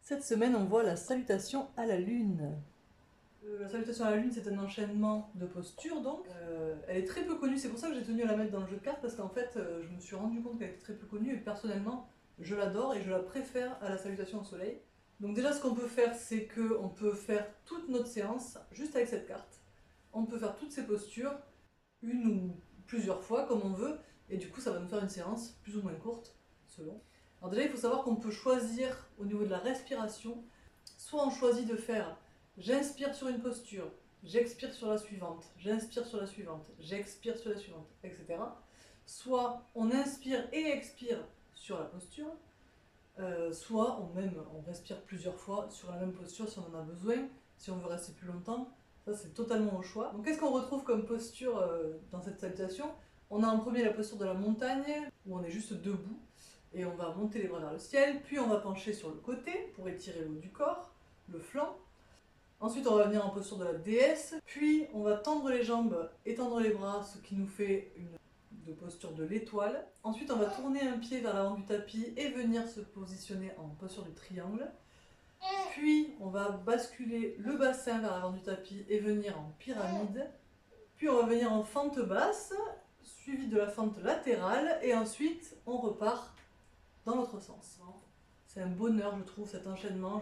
Cette semaine, on voit la salutation à la lune. La salutation à la lune, c'est un enchaînement de postures, donc. Elle est très peu connue, c'est pour ça que j'ai tenu à la mettre dans le jeu de cartes, parce qu'en fait, je me suis rendu compte qu'elle était très peu connue, et personnellement, je l'adore et je la préfère à la salutation au soleil. Donc déjà, ce qu'on peut faire, c'est qu'on peut faire toute notre séance juste avec cette carte. On peut faire toutes ces postures, une ou plusieurs fois, comme on veut, et du coup, ça va nous faire une séance plus ou moins courte, selon. Alors déjà, il faut savoir qu'on peut choisir au niveau de la respiration, soit on choisit de faire j'inspire sur une posture, j'expire sur la suivante, j'inspire sur la suivante, j'expire sur la suivante, etc. Soit on inspire et expire sur la posture, soit on respire plusieurs fois sur la même posture si on en a besoin, si on veut rester plus longtemps. Ça, c'est totalement au choix. Donc qu'est-ce qu'on retrouve comme posture dans cette salutation? On a en premier la posture de la montagne, où on est juste debout, et on va monter les bras vers le ciel, puis on va pencher sur le côté pour étirer le haut du corps, le flanc. Ensuite, on va venir en posture de la déesse, puis on va tendre les jambes, étendre les bras, ce qui nous fait une posture de l'étoile. Ensuite, on va tourner un pied vers l'avant du tapis et venir se positionner en posture du triangle. Puis, on va basculer le bassin vers l'avant du tapis et venir en pyramide. Puis, on va venir en fente basse, suivi de la fente latérale, et ensuite, on repart dans l'autre sens. C'est un bonheur, je trouve, cet enchaînement.